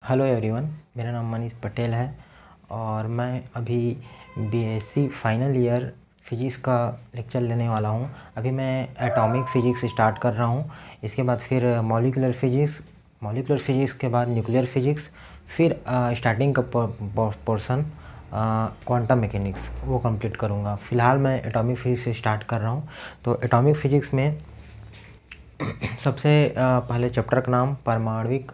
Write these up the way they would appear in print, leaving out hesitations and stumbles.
Hello everyone, मेरा नाम मनीष पटेल है और मैं अभी बीएससी फाइनल ईयर फिजिक्स का लेक्चर लेने वाला हूँ। अभी मैं एटॉमिक फ़िज़िक्स स्टार्ट कर रहा हूँ। इसके बाद फिर मॉलिक्यूलर फ़िज़िक्स के बाद न्यूक्लियर फ़िज़िक्स, फिर स्टार्टिंग का पोर्शन क्वांटम मैकेनिक्स वो कंप्लीट करूँगा। फ़िलहाल मैं एटॉमिक फ़िज़िक्स से स्टार्ट कर रहा हूँ। तो एटॉमिक फ़िज़िक्स में सबसे पहले चैप्टर का नाम परमाणविक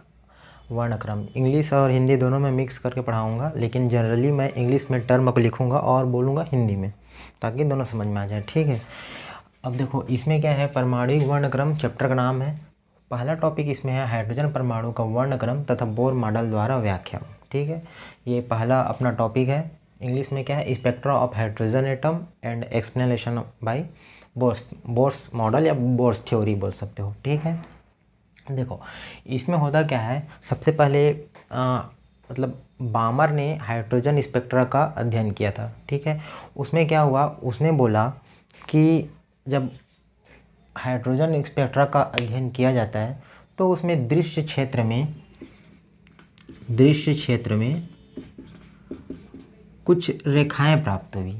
वर्णक्रम। इंग्लिश और हिंदी दोनों में मिक्स करके पढ़ाऊँगा, लेकिन जनरली मैं इंग्लिश में टर्म को लिखूँगा और बोलूँगा हिंदी में, ताकि दोनों समझ में आ जाए। ठीक है। अब देखो इसमें क्या है, परमाणविक वर्णक्रम चैप्टर का नाम है। पहला टॉपिक इसमें है हाइड्रोजन परमाणु का वर्णक्रम तथा बोर मॉडल द्वारा व्याख्या। ठीक है, ये पहला अपना टॉपिक है। इंग्लिश में क्या है, spectra of hydrogen atom and explanation by Bohr's model या बोर्स थ्योरी बोल सकते हो। ठीक है। देखो इसमें होता क्या है, सबसे पहले मतलब बामर ने हाइड्रोजन स्पेक्ट्रा का अध्ययन किया था। ठीक है। उसमें क्या हुआ, उसने बोला कि जब हाइड्रोजन स्पेक्ट्रा का अध्ययन किया जाता है तो उसमें दृश्य क्षेत्र में कुछ रेखाएं प्राप्त हुई।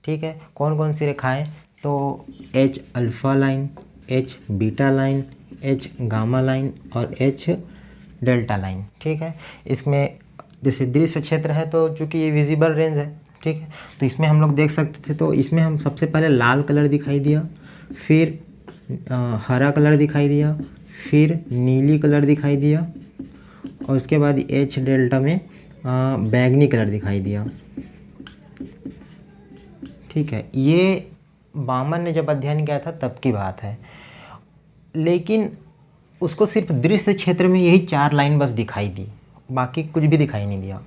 ठीक है। कौन कौन सी रेखाएं, तो H alpha line, H beta line, H gamma line और H डेल्टा लाइन। ठीक है। इसमें जैसे दृश्य क्षेत्र है तो चूँकि ये विजिबल रेंज है, ठीक है, तो इसमें हम लोग देख सकते थे। तो इसमें हम सबसे पहले लाल कलर दिखाई दिया, फिर हरा कलर दिखाई दिया, फिर नीली कलर दिखाई दिया और उसके बाद H डेल्टा में बैंगनी कलर दिखाई दिया। ठीक है। ये बामन ने जब अध्ययन किया था तब की बात है, लेकिन उसको सिर्फ दृश्य क्षेत्र में यही 4 लाइन बस दिखाई दी, बाकी कुछ भी दिखाई नहीं दिया।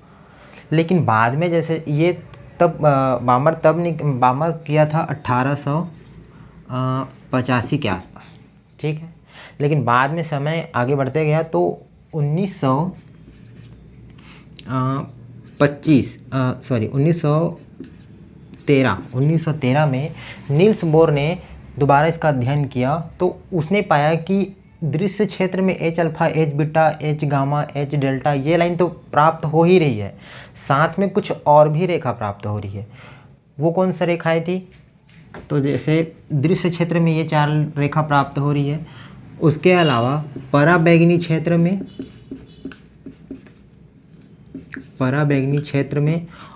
लेकिन बाद में जैसे ये तब बामर किया था 1885 के आसपास। ठीक है। लेकिन बाद में समय आगे बढ़ते गया तो 1913 में नील्स बोर ने दोबारा इसका अध्ययन किया। तो उसने पाया कि दृश्य क्षेत्र में H alpha, H beta, H gamma, H delta ये लाइन तो प्राप्त हो ही रही है, साथ में कुछ और भी रेखा प्राप्त हो रही है। वो कौन सी रेखाएं थी, तो जैसे दृश्य क्षेत्र में ये 4 रेखा प्राप्त हो रही है, उसके अलावा पराबैंगनी क्षेत्र में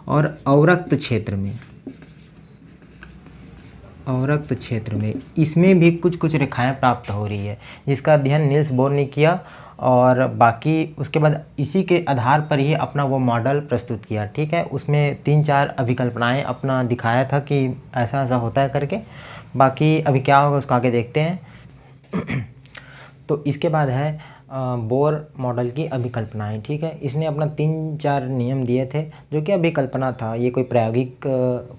और अवरक्त क्षेत्र में इसमें भी कुछ रेखाएं प्राप्त हो रही है, जिसका अध्ययन नील्स बोर ने किया। और बाकी उसके बाद इसी के आधार पर ही अपना वो मॉडल प्रस्तुत किया। ठीक है। उसमें 3-4 अभिकल्पनाएं अपना दिखाया था कि ऐसा ऐसा होता है करके। बाकी अभी क्या होगा उसको आगे देखते हैं। तो इसके बाद है बोर मॉडल की अभिकल्पनाएं। ठीक है। इसने अपना 3-4 नियम दिए थे, जो कि अभिकल्पना था, ये कोई प्रायोगिक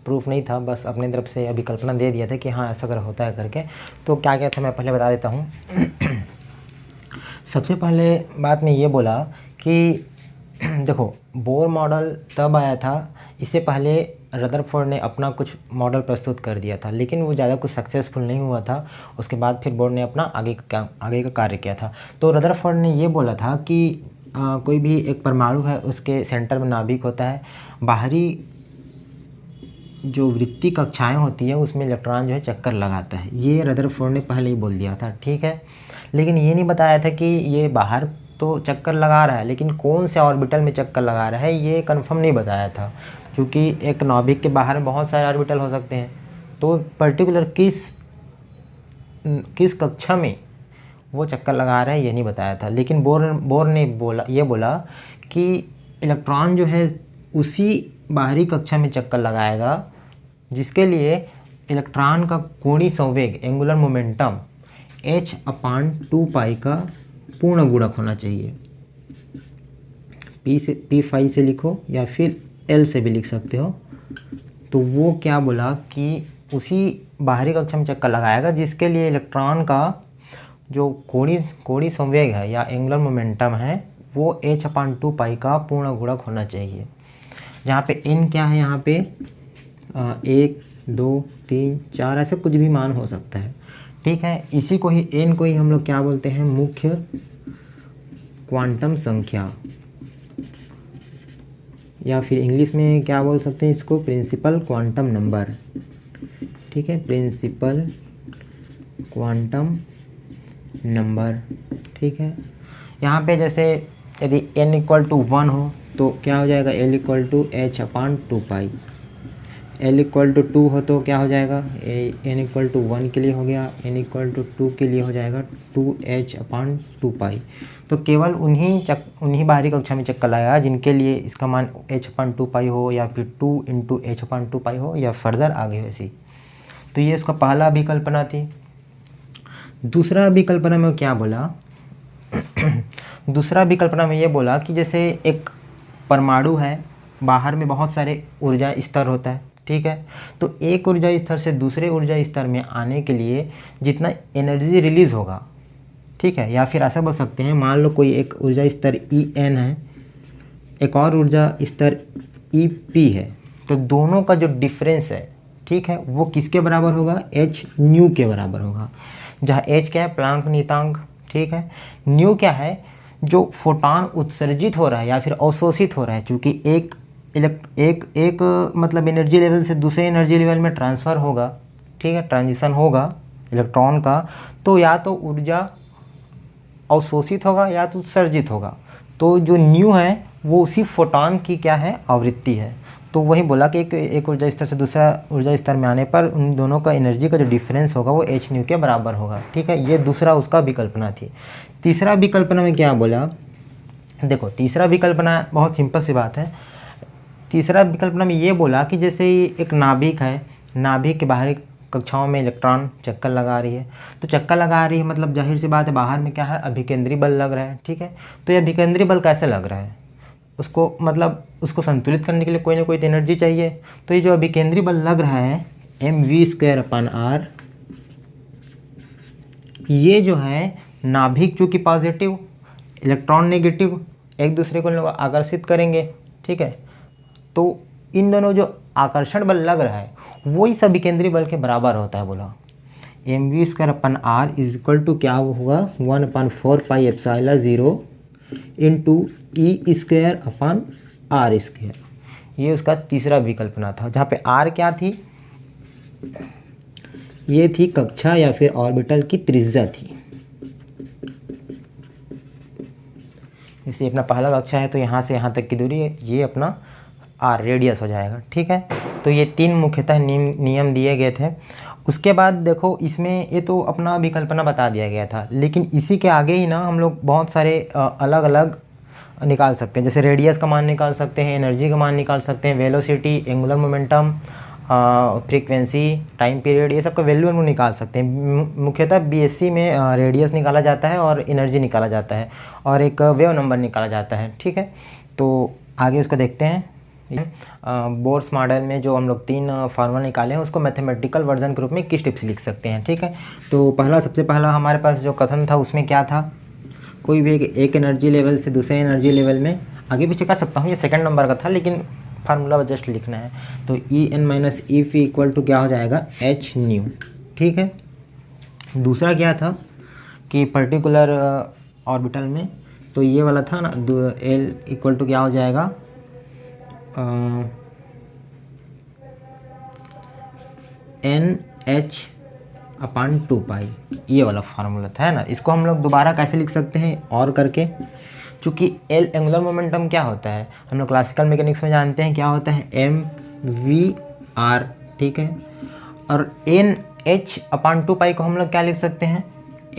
प्रूफ नहीं था, बस अपने तरफ से अभिकल्पना दे दिया था कि हाँ ऐसा अगर होता है करके। तो क्या क्या था मैं पहले बता देता हूँ। सबसे पहले बात में ये बोला कि देखो बोर मॉडल तब आया था, इससे पहले रदरफोर्ड ने अपना कुछ मॉडल प्रस्तुत कर दिया था, लेकिन वो ज़्यादा कुछ सक्सेसफुल नहीं हुआ था। उसके बाद फिर बोर ने अपना आगे का कार्य किया था। तो रदरफोर्ड ने ये बोला था कि कोई भी एक परमाणु है, उसके सेंटर में नाभिक होता है, बाहरी जो वृत्तीय कक्षाएं होती है उसमें इलेक्ट्रॉन जो है चक्कर लगाता है। ये रदरफोर्ड ने पहले ही बोल दिया था। ठीक है। लेकिन ये नहीं बताया था कि ये बाहर तो चक्कर लगा रहा है, लेकिन कौन से ऑर्बिटल में चक्कर लगा रहा है ये कंफर्म नहीं बताया था, क्योंकि एक नाभिक के बाहर बहुत सारे ऑर्बिटल हो सकते हैं, तो पर्टिकुलर किस कक्षा में वो चक्कर लगा रहा है ये नहीं बताया था। लेकिन बोर ने बोला कि इलेक्ट्रॉन जो है उसी बाहरी कक्षा में चक्कर लगाएगा, जिसके लिए इलेक्ट्रॉन का कोणीय संवेग एंगुलर मोमेंटम h/2 का पूर्ण गुणक होना चाहिए। P5 से लिखो या फिर L से भी लिख सकते हो। तो वो क्या बोला कि उसी बाहरी कक्षा में चक्कर लगाएगा, जिसके लिए इलेक्ट्रॉन का जो कोणीय संवेग है या एंगुलर मोमेंटम है वो h/2 का पूर्ण गुणक होना चाहिए। जहाँ पे n क्या है, यहाँ पे 1, 2, 3, 4 ऐसे कुछ भी मान हो सकता है। ठीक है। इसी को ही n को ही हम लोग क्या बोलते हैं, मुख्य क्वांटम संख्या। या फिर इंग्लिश में क्या बोल सकते हैं इसको, प्रिंसिपल क्वांटम नंबर। ठीक है, प्रिंसिपल क्वांटम नंबर। ठीक है, यहाँ पे जैसे यदि n इक्वल टू 1 हो तो क्या हो जाएगा, l equal to h upon 2 pi. l equal to 2 हो तो क्या हो जाएगा, n इक्वल टू 1 के लिए हो गया, n इक्वल टू 2 के लिए हो जाएगा 2h अपान 2 पाई। तो केवल उन्हीं बाहरी कक्षा में चक्कर लगाया जिनके लिए इसका मान h अपान 2 पाई हो, या फिर 2 इंटू h अपान 2 पाई हो, या फर्दर आगे वैसी। तो ये उसका पहला विकल्पना थी। दूसरा विकल्पना में क्या बोला दूसरा विकल्पना में ये बोला कि जैसे एक परमाणु है, बाहर में बहुत सारे ऊर्जा स्तर होता है। ठीक है, तो एक ऊर्जा स्तर से दूसरे ऊर्जा स्तर में आने के लिए जितना एनर्जी रिलीज़ होगा, ठीक है, या फिर ऐसा बोल सकते हैं, मान लो कोई एक ऊर्जा स्तर En है, एक और ऊर्जा स्तर Ep है, तो दोनों का जो डिफरेंस है, ठीक है, वो किसके बराबर होगा, h न्यू के बराबर होगा। जहाँ h क्या है, प्लांक नियतांक। ठीक है, न्यू क्या है, जो फोटॉन उत्सर्जित हो रहा है या फिर अवशोषित हो रहा है, चूँकि एक मतलब एनर्जी लेवल से दूसरे एनर्जी लेवल में ट्रांसफ़र होगा। ठीक है, ट्रांजिशन होगा इलेक्ट्रॉन का, तो या तो ऊर्जा अवशोषित होगा या तो उत्सर्जित होगा। तो जो न्यू है वो उसी फोटॉन की क्या है, आवृत्ति है। तो वही बोला कि एक ऊर्जा स्तर से दूसरा ऊर्जा स्तर में आने पर उन दोनों का एनर्जी का जो डिफरेंस होगा वो h न्यू के बराबर होगा। ठीक है, ये दूसरा उसका विकल्पना थी। तीसरा विकल्पना में क्या बोला, देखो तीसरा विकल्पना बहुत सिंपल सी बात है। तीसरा विकल्पना में ये बोला कि जैसे एक नाभिक है, नाभिक के बाहरी कक्षाओं में इलेक्ट्रॉन चक्कर लगा रही है, तो चक्कर लगा रही है मतलब जाहिर सी बात है बाहर में क्या है, अभिकेंद्री बल लग रहा है। ठीक है, तो ये अभिकेंद्री बल कैसे लग रहा है, उसको मतलब उसको संतुलित करने के लिए कोई ना कोई तो एनर्जी चाहिए। तो ये जो अभिकेंद्री बल लग रहा है mv²/r, ये जो है नाभिक चूँकि पॉजिटिव, इलेक्ट्रॉन नेगेटिव, एक दूसरे को लोग आकर्षित करेंगे। ठीक है, तो इन दोनों जो आकर्षण बल लग रहा है वो इस अभिकेंद्री बल के बराबर होता है। बोला mv²/r इज इक्वल टू क्या होगा, 1/4πε0 इंटू E²/r²। ये उसका तीसरा विकल्पना था, जहाँ पे r क्या थी, ये थी कक्षा या फिर ऑर्बिटल की त्रिज्या थी। जैसे अपना पहला कक्षा है तो यहाँ से यहाँ तक की दूरी है, ये अपना r रेडियस हो जाएगा। ठीक है, तो ये तीन मुख्यतः नियम दिए गए थे। उसके बाद देखो इसमें ये तो अपना विकल्पना बता दिया गया था, लेकिन इसी के आगे ही ना हम लोग बहुत सारे अलग अलग निकाल सकते हैं। जैसे रेडियस का मान निकाल सकते हैं, एनर्जी का मान निकाल सकते हैं, velocity, angular momentum, frequency, time period, ये सब का वैल्यू हम लोग निकाल सकते हैं। मुख्यतः बीएससी में रेडियस निकाला जाता है और एनर्जी निकाला जाता है और एक वेव नंबर निकाला जाता है। ठीक है, तो आगे उसको देखते हैं। बोर्स मॉडल में जो हम लोग 3 फार्मूला निकाले हैं उसको मैथमेटिकल वर्जन के रूप में किस टिप से लिख सकते हैं। ठीक है, तो सबसे पहला हमारे पास जो कथन था उसमें क्या था, कोई भी एक एनर्जी लेवल से दूसरे एनर्जी लेवल में, आगे पीछे कर सकता हूँ, ये सेकंड नंबर का था लेकिन फार्मूला जस्ट लिखना है। तो En-Ef इक्वल टू क्या हो जाएगा, h न्यू। ठीक है, दूसरा क्या था कि पर्टिकुलर ऑर्बिटल में, तो ये वाला था ना, L इक्वल टू क्या हो जाएगा, NH/2π, ये वाला फार्मूला था, है ना। इसको हम लोग दोबारा कैसे लिख सकते हैं, और करके, चूँकि L एंगुलर मोमेंटम क्या होता है हम लोग क्लासिकल मैकेनिक्स में जानते हैं, क्या होता है, mv/r। ठीक है, और NH/2π को हम लोग क्या लिख सकते हैं,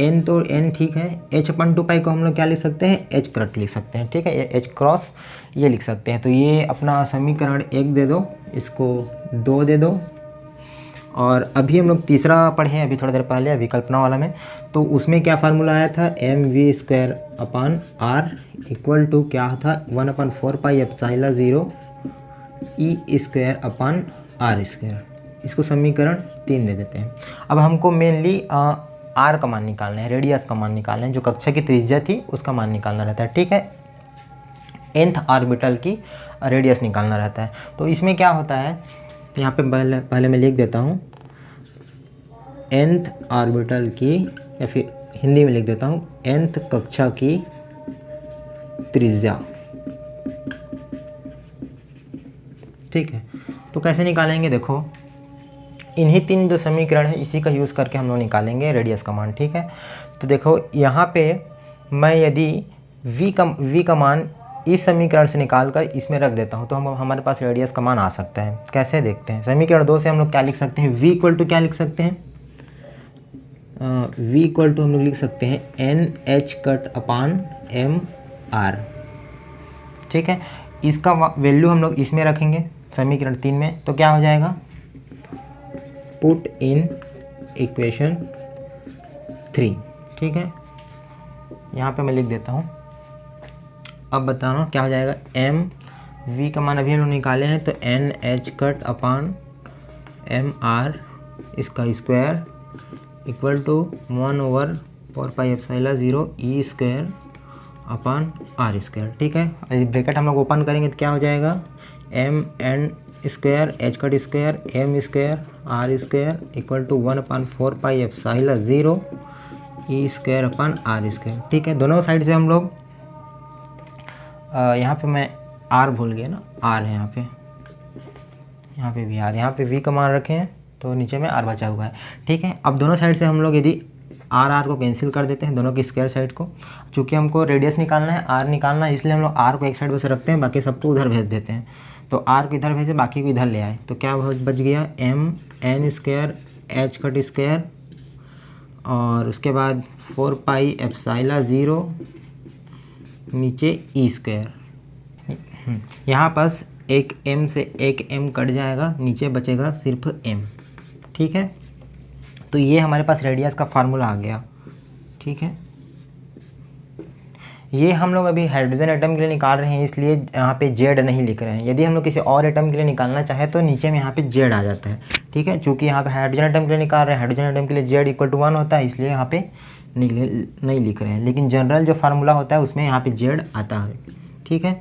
n तो n ठीक है, h/2π को हम लोग क्या लिख सकते हैं, h क्रॉस लिख सकते हैं। ठीक है, ये h क्रॉस ये लिख सकते हैं। तो ये अपना समीकरण 1 दे दो, इसको 2 दे दो, और अभी हम लोग तीसरा पढ़े अभी थोड़ी देर पहले विकल्पना वाला में, तो उसमें क्या फार्मूला आया था, mv²/r इक्वल टू क्या था, 1/4πε0 E²/r²। इसको समीकरण 3 दे देते हैं। अब हमको मेनली r का मान निकालना है, रेडियस का मान निकालना है, जो कक्षा की त्रिज्या थी उसका मान निकालना रहता है। ठीक है, nth ऑर्बिटल की रेडियस निकालना रहता है। तो इसमें क्या होता है, यहाँ पे पहले मैं लिख देता हूँ, nth ऑर्बिटल की, या फिर हिंदी में लिख देता हूँ, nth कक्षा की त्रिज्या ठीक है। तो कैसे निकालेंगे, देखो इन्हीं 3 जो समीकरण है इसी का यूज़ करके हम लोग निकालेंगे रेडियस का मान, ठीक है। तो देखो यहाँ पे मैं यदि v का मान इस समीकरण से निकाल कर इसमें रख देता हूँ तो हमारे पास रेडियस का मान आ सकता है। कैसे देखते हैं, समीकरण 2 से हम लोग क्या लिख सकते हैं, v इक्वल टू क्या लिख सकते हैं, v इक्वल टू हम लोग लिख सकते हैं NH कट अपान MR, ठीक है। इसका वैल्यू हम लोग इसमें रखेंगे समीकरण 3 में, तो क्या हो जाएगा, पुट इन इक्वेशन 3, ठीक है। यहाँ पे मैं लिख देता हूँ। अब बताना क्या हो जाएगा, v का मान अभी हम लोग निकाले हैं तो NH कट अपान MR इसका square equal to 1/4πε0 E square upon R square, ठीक है। यदि ब्रैकेट हम लोग ओपन करेंगे तो क्या हो जाएगा, MN square H cut square M square R square equal to 1/4πε0 E square upon R square, ठीक है। दोनों साइड से हम लोग यहाँ पे मैं R भूल गया ना, R है यहाँ पे भी R, यहाँ पे V का मान रखे हैं तो नीचे में R बचा हुआ है, ठीक है। अब दोनों साइड से हम लोग यदि R को कैंसिल कर देते हैं, दोनों की स्क्वायर साइड को, चूँकि हमको रेडियस निकालना है, R निकालना है, इसलिए हम लोग R को एक साइड बस रखते हैं, बाकी सबको उधर भेज देते हैं। तो R को इधर भेजे, बाकी को इधर ले आए, तो क्या बच गया, MN square H cut square और उसके बाद 4πε0 नीचे E स्क्वायर। यहाँ पास एक M से एक M कट जाएगा, नीचे बचेगा सिर्फ M, ठीक है। तो ये हमारे पास रेडियस का फार्मूला आ गया, ठीक है। ये हम लोग अभी हाइड्रोजन एटम के लिए निकाल रहे हैं, इसलिए यहाँ पे Z नहीं लिख रहे हैं। यदि हम लोग किसी और एटम के लिए निकालना चाहे तो नीचे में यहाँ पे Z आ जाता है, ठीक है। चूँकि यहाँ पे हाइड्रोजन एटम के लिए निकाल रहे हैं, हाइड्रोजन एटम के लिए Z इक्वल टू 1 होता है, इसलिए यहाँ पे नहीं लिख रहे हैं। लेकिन जनरल जो फार्मूला होता है उसमें यहाँ पे Z आता है, ठीक है।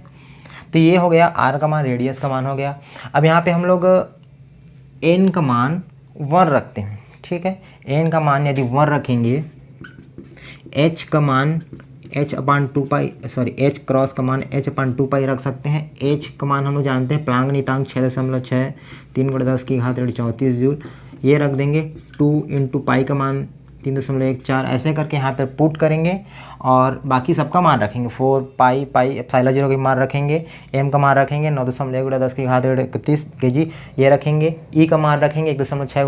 तो ये हो गया R का मान, रेडियस का मान हो गया। अब यहाँ पे हम लोग N का मान 1 रखते हैं, ठीक है। N का मान यदि 1 रखेंगे, H का मान H क्रॉस का मान H/2π रख सकते हैं। H का मान हम लोग जानते हैं, प्लांक नीतांक 6.6 3 × 10⁻³ जूल, ये रख देंगे। 2 × π का मान 3.14, ऐसे करके यहाँ पर पुट करेंगे और बाकी सबका मान रखेंगे। 4πε0 का मान रखेंगे, M का मान रखेंगे 9.1 × 10⁻31 kg, ये रखेंगे। E का मान रखेंगे 1.6 ×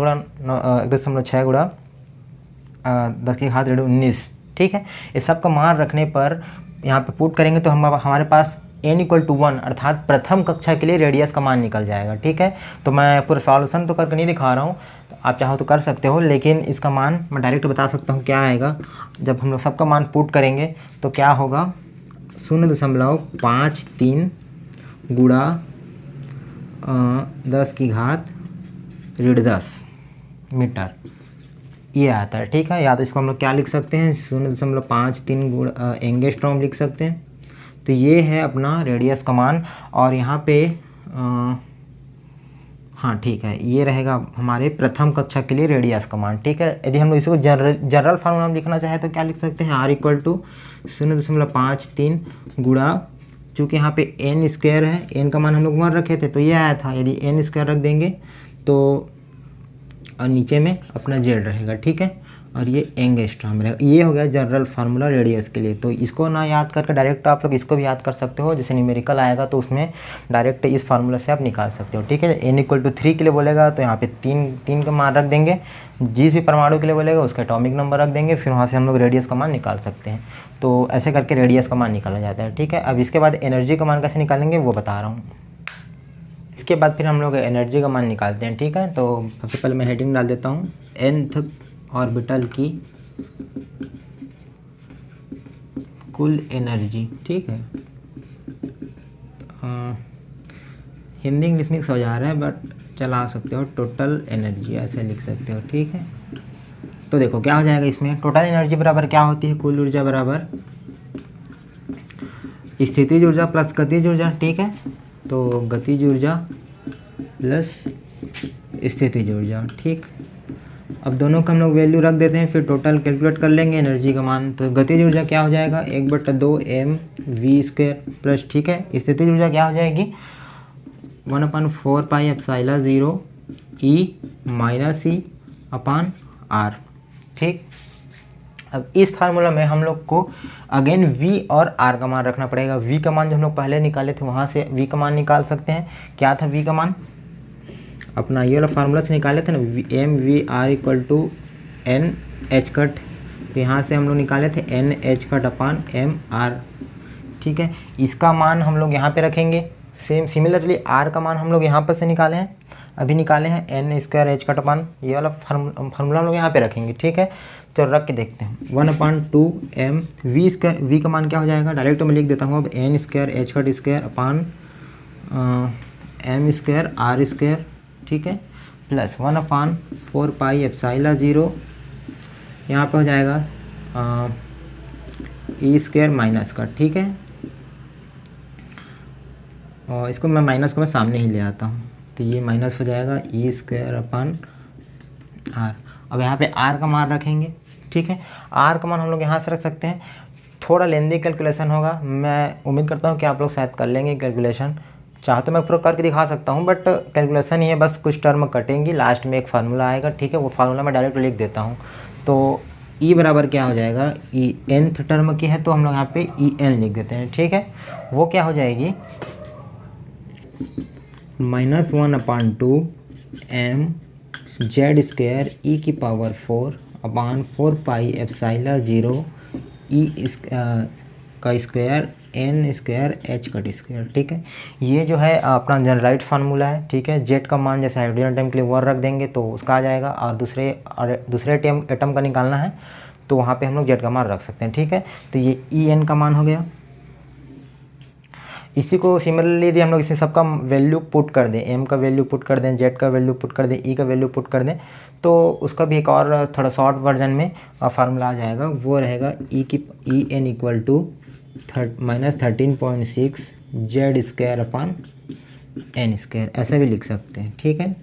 10⁻19, ठीक है। इस सब का मान रखने पर यहाँ पे पुट करेंगे तो हमारे पास n इक्वल टू 1 अर्थात प्रथम कक्षा के लिए रेडियस का मान निकल जाएगा, ठीक है। तो मैं पूरा सॉल्यूशन तो करके नहीं दिखा रहा हूँ, आप चाहो तो कर सकते हो, लेकिन इसका मान मैं डायरेक्ट बता सकता हूँ क्या आएगा। जब हम लोग सबका मान पुट करेंगे तो क्या होगा, 0.53 गुणा 10⁻10 मीटर, ये आता है, ठीक है। या तो इसको हम लोग क्या लिख सकते हैं, 0.53 गुणा एंगस्ट्रॉम लिख सकते हैं। तो ये है अपना रेडियस का मान। और यहाँ पे हाँ ठीक है, ये रहेगा हमारे प्रथम कक्षा के लिए रेडियस का मान, ठीक है। यदि हम लोग इसको जनरल फार्मूला में लिखना चाहे तो क्या लिख सकते हैं, R इक्वल टू 0.53 गुणा, चूँकि यहाँ पे n स्क्वायर है, n का मान हम लोग 1 रखे थे तो ये आया था, यदि n स्क्वायर रख देंगे तो और नीचे में अपना Z रहेगा, ठीक है। और ये एंगस्ट्रॉम रहेगा। ये हो गया जनरल फार्मूला रेडियस के लिए। तो इसको ना याद करके डायरेक्ट आप लोग इसको भी याद कर सकते हो, जैसे न्यूमेरिकल आएगा तो उसमें डायरेक्ट इस फार्मूला से आप निकाल सकते हो, ठीक है। n इक्वल टू 3 के लिए बोलेगा तो यहाँ पे 3 का मान रख देंगे, जिस भी परमाणु के लिए बोलेगा उसका एटॉमिक नंबर रख देंगे, फिर वहाँ से हम लोग रेडियस का मान निकाल सकते हैं। तो ऐसे करके रेडियस का मान निकाला जाता है, ठीक है। अब इसके बाद एनर्जी का मान कैसे निकालेंगे वो बता रहा हूँ। इसके बाद फिर हम लोग एनर्जी का मान निकालते हैं, ठीक है। तो सबसे पहले मैं हेडिंग डाल देता हूँ, nth ऑर्बिटल की कुल एनर्जी, ठीक है। हिंदी इंग्लिश मिक्स हो जा रहा है बट चला सकते हो, टोटल एनर्जी ऐसे लिख सकते हो, ठीक है। तो देखो क्या हो जाएगा इसमें, टोटल एनर्जी बराबर क्या होती है, कुल ऊर्जा बराबर स्थितिज ऊर्जा प्लस गतिज ऊर्जा, ठीक है। तो गतिज ऊर्जा प्लस स्थितिज ऊर्जा, ठीक। अब दोनों का हम लोग वैल्यू रख देते हैं, फिर टोटल कैलकुलेट कर लेंगे एनर्जी का मान। तो गतिज ऊर्जा क्या हो जाएगा, 1/2 mv² प्लस, ठीक है। स्थितिज ऊर्जा क्या हो जाएगी, 1/4πε0 E minus e upon r. ठीक, अब इस फार्मूला में हम लोग को अगेन v और r का मान रखना पड़ेगा। v का मान जो हम लोग पहले निकाले थे वहाँ से v का मान निकाल सकते हैं। क्या था v का मान? अपना ये वाला फार्मूला से निकाले थे ना, m v r equal to n h cut. तो यहाँ से हम लोग निकाले थे n h cut upon m r. ठीक है, इसका मान हम लोग यहाँ पे रखेंगे। सिमिलरली r का मान हम लोग यहाँ पर से निकाले हैं, अभी निकाले हैं एन स्क्वायर एच कट अपान, ये वाला फार्मूला हम लोग यहाँ पे रखेंगे। ठीक है, तो रख के देखते हैं। 1/2 एम वी स्क्वायर, वी का मान क्या हो जाएगा, डायरेक्ट मैं लिख देता हूँ अब, n square h cut square upon m square r square. ठीक है, प्लस 1/4πε0, यहाँ पे हो जाएगा ई स्क्वायर माइनस का। ठीक है, और इसको मैं माइनस को मैं सामने ही ले आता हूँ, तो ये माइनस हो जाएगा ई स्क्वायर अपान आर। अब यहाँ पे आर का मान रखेंगे। ठीक है, आर का मान हम लोग यहाँ से रख सकते हैं। थोड़ा लेंदी कैलकुलेशन होगा, मैं उम्मीद करता हूँ कि आप लोग शायद कर लेंगे कैलकुलेशन। चाहे तो मैं प्रूव करके दिखा सकता हूँ, बट कैलकुलेशन ही है, बस कुछ टर्म कटेंगी, लास्ट में एक फार्मूला आएगा। ठीक है, वो फार्मूला मैं डायरेक्ट लिख देता हूँ। तो ई बराबर क्या हो जाएगा, ई nth टर्म की है तो हम लोग यहाँ पे ई एन लिख देते हैं। ठीक है, वो क्या हो जाएगी, -1/2 एम जेड स्क्वायर ई की पावर 4 अपान 4πε0 ई का square n square h cut square. ठीक है, ये जो है अपना जनरलाइट फार्मूला है। ठीक है, जेड का मान जैसे हाइड्रोजन एटम के लिए 1 रख देंगे तो उसका आ जाएगा, और दूसरे एटम का निकालना है तो वहाँ पे हम लोग जेड का मान रख सकते हैं। ठीक है, तो ये ई एन का मान हो गया। इसी को सिमिलरली यदि हम लोग इसे सबका वैल्यू पुट कर दें, एम का वैल्यू पुट कर दें, जेड का वैल्यू पुट कर दें, ई का वैल्यू पुट कर दें, तो उसका भी एक और थोड़ा शॉर्ट वर्जन में फार्मूला आ जाएगा। वो रहेगा e n equal to -13.6 z square upon n square, ऐसे भी लिख सकते हैं। ठीक है,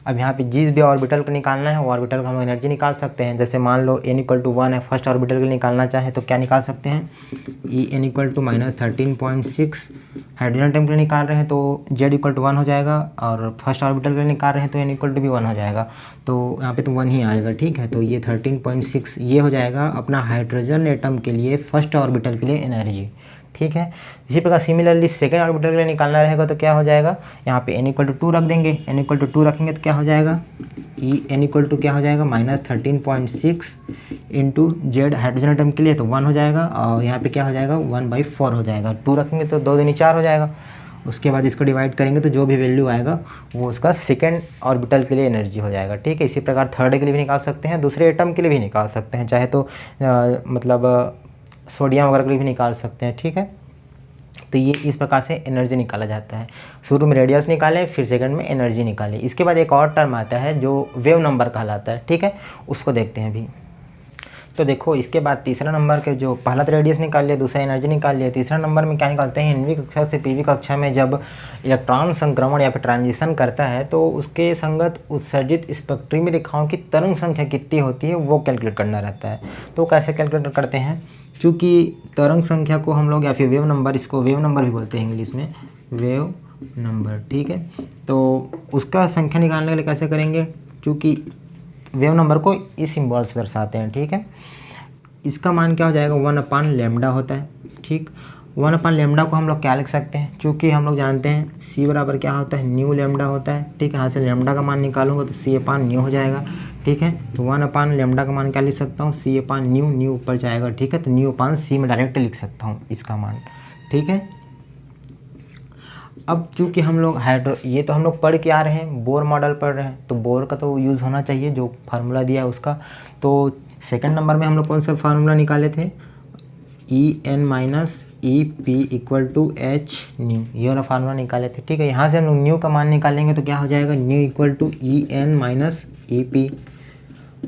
अब यहाँ पे जिस भी ऑर्बिटल को निकालना है वो ऑर्बिटल का हम एनर्जी निकाल सकते हैं। जैसे मान लो n इक्वल टू 1 है, फर्स्ट ऑर्बिटल के लिए निकालना चाहे तो क्या निकाल सकते हैं, e n equal to -13.6। Hydrogen atom के लिए निकाल रहे हैं तो z इक्वल टू 1 हो जाएगा, और फर्स्ट ऑर्बिटल के लिए निकाल रहे हैं तो n इक्वल टू भी 1 हो जाएगा, तो यहाँ पे तो 1 ही आएगा। ठीक है, तो ये 13.6 ये हो जाएगा अपना हाइड्रोजन एटम के लिए फर्स्ट ऑर्बिटल के लिए एनर्जी। ठीक है, इसी प्रकार सिमिलरली सेकेंड ऑर्बिटल के लिए निकालना रहेगा तो क्या हो जाएगा, यहाँ पे n इक्वल टू 2 रख देंगे, n इक्वल टू 2 रखेंगे तो क्या हो जाएगा, ई n इक्वल टू क्या हो जाएगा, -13.6 इंटू जेड हाइड्रोजन एटम के लिए तो 1 हो जाएगा, और यहाँ पे क्या हो जाएगा 1/4 हो जाएगा। 2 रखेंगे तो 2 दूनी 4 हो जाएगा। उसके बाद इसको डिवाइड करेंगे तो जो भी वैल्यू आएगा वो उसका सेकेंड ऑर्बिटल के लिए एनर्जी हो जाएगा। ठीक है, इसी प्रकार थर्ड के लिए भी निकाल सकते हैं, दूसरे एटम के लिए भी निकाल सकते हैं, चाहे तो मतलब सोडियम वगैरह के लिए भी निकाल सकते हैं। ठीक है, तो ये इस प्रकार से एनर्जी निकाला जाता है। शुरू में रेडियस निकालें, फिर सेकंड में एनर्जी निकालें। इसके बाद एक और टर्म आता है जो वेव नंबर कहलाता है। ठीक है, उसको देखते हैं अभी। तो देखो, इसके बाद तीसरा नंबर के जो पहला तो रेडियस निकाल लिया, दूसरा एनर्जी निकाल लिया, तीसरा नंबर में क्या निकालते हैं, 9वीं कक्षा से 5वीं कक्षा में जब इलेक्ट्रॉन संक्रमण या फिर ट्रांजिशन करता है तो उसके संगत उत्सर्जित स्पेक्ट्रमी रेखाओं की तरंग संख्या कितनी होती है वो कैलकुलेट करना रहता है। तो कैसे कैलकुलेट करते हैं, चूँकि तरंग संख्या को हम लोग या फिर वेव नंबर, इसको वेव नंबर भी बोलते हैं इंग्लिश में, वेव नंबर। ठीक है, तो उसका संख्या निकालने के लिए कैसे करेंगे, चूँकि वेव नंबर को इस सिंबल से दर्शाते हैं। ठीक है, इसका मान क्या हो जाएगा, 1/λ होता है। ठीक, 1/λ को हम लोग क्या लिख सकते हैं, चूँकि हम लोग जानते हैं c बराबर क्या होता है, न्यू लैम्डा होता है। ठीक है, यहाँ से लैम्डा का मान निकालूंगा तो c/न्यू हो जाएगा। ठीक है, तो 1/λ का मान क्या लिख सकता हूँ, c/न्यू, न्यू ऊपर जाएगा। ठीक है, तो न्यू/c में डायरेक्ट लिख सकता हूँ इसका मान। ठीक है, अब चूँकि हम लोग ये तो हम लोग पढ़ के आ रहे हैं, बोर मॉडल पढ़ रहे हैं, तो बोर का तो यूज़ होना चाहिए जो फार्मूला दिया है उसका। तो सेकंड नंबर में हम लोग कौन सा फार्मूला निकाले थे, E n-EP equal to h nu, ये वाला फार्मूला निकाले थे। ठीक है, यहाँ से हम लोग न्यू का मान निकालेंगे तो क्या हो जाएगा, nu equal to E n-EP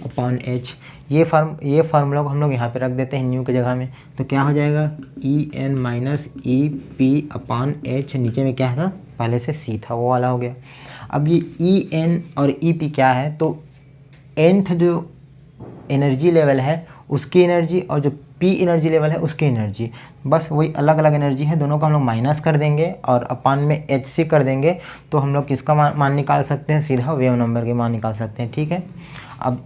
upon h. ये फार्मूला को हम लोग यहाँ पे रख देते हैं न्यू की जगह में, तो क्या हो जाएगा E n-EP अपॉन एच। नीचे में क्या था, पहले से C था, वो वाला हो गया। अब ये E n और EP क्या है, तो nth जो एनर्जी लेवल है उसकी एनर्जी और जो P पी एनर्जी लेवल है उसकी एनर्जी, बस वही अलग अलग एनर्जी है, दोनों को हम लोग माइनस कर देंगे और अपान में HC कर देंगे, तो हम लोग किसका मान निकाल सकते हैं, सीधा वेव नंबर के मान निकाल सकते हैं। ठीक है, अब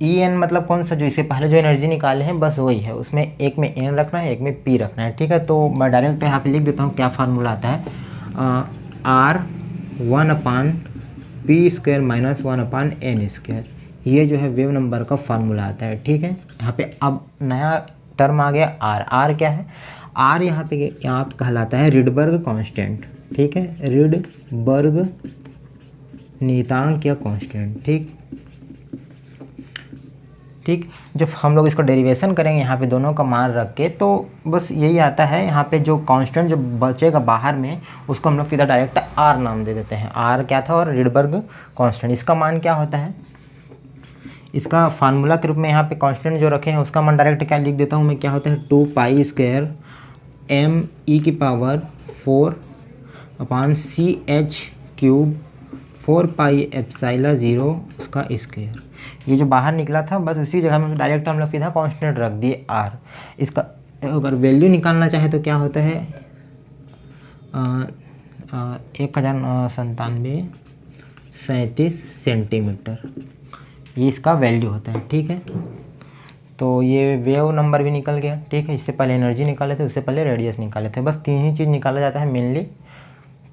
En मतलब कौन सा, जो इससे पहले जो एनर्जी निकाले हैं बस वही है, उसमें एक में N रखना है, एक में P रखना है। ठीक है, तो मैं डायरेक्ट यहाँ पे लिख देता हूँ क्या फार्मूला आता है, R1/P² - 1/N², ये जो है वेव नंबर का फार्मूला आता है। ठीक है, यहाँ पे अब नया टर्म आ गया R क्या है, R यहाँ पे कहलाता है रिडबर्ग कांस्टेंट। ठीक है, रिडबर्ग नियतांक या कांस्टेंट। ठीक, जब हम लोग इसको डेरिवेशन करेंगे यहाँ पे दोनों का मान रख के, तो बस यही आता है। यहाँ पे जो कांस्टेंट जो बचेगा बाहर में उसको हम लोग सीधा डायरेक्ट R नाम दे देते हैं। R क्या था, और रिडबर्ग कांस्टेंट, इसका मान क्या होता है, इसका फार्मूला के रूप में यहाँ पे कांस्टेंट जो रखे हैं उसका मान डायरेक्ट क्या लिख देता हूँ मैं, क्या होता है 2π² me⁴/CH³ 4πε0 उसका स्क्वायर। ये जो बाहर निकला था बस उसी जगह में डायरेक्ट हम लोग सीधा कांस्टेंट रख दिए R। इसका अगर वैल्यू निकालना चाहे तो क्या होता है 1097 सेंटीमीटर, ये इसका वैल्यू होता है। ठीक है, तो ये वेव नंबर भी निकल गया। ठीक है, इससे पहले एनर्जी निकाले थे, उससे पहले रेडियस निकाले थे, बस 3 ही चीज़ निकाला जाता है मेनली,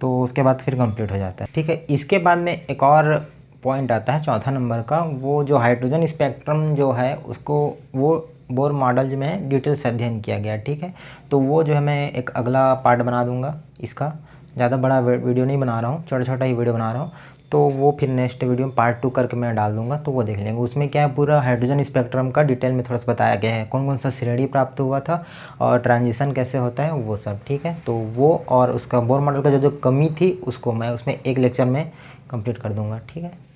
तो उसके बाद फिर कंप्लीट हो जाता है। ठीक है, इसके बाद में एक और पॉइंट आता है चौथा नंबर का, वो जो हाइड्रोजन स्पेक्ट्रम जो है उसको वो बोर मॉडल में डिटेल से अध्ययन किया गया। ठीक है, तो वो जो है मैं एक अगला पार्ट बना दूंगा, इसका ज़्यादा बड़ा वीडियो नहीं बना रहा हूँ, छोटा छोटा ही वीडियो बना रहा हूँ, तो वो फिर नेक्स्ट वीडियो में पार्ट 2 करके मैं डाल दूंगा, तो वो देख लेंगे। उसमें क्या है, पूरा हाइड्रोजन स्पेक्ट्रम का डिटेल में थोड़ा सा बताया गया है, कौन कौन सा श्रेणी प्राप्त हुआ था और ट्रांजिशन कैसे होता है वो सब। ठीक है, तो वो और उसका बोर मॉडल का जो कमी थी उसको मैं उसमें एक लेक्चर में कंप्लीट कर दूंगा। ठीक है।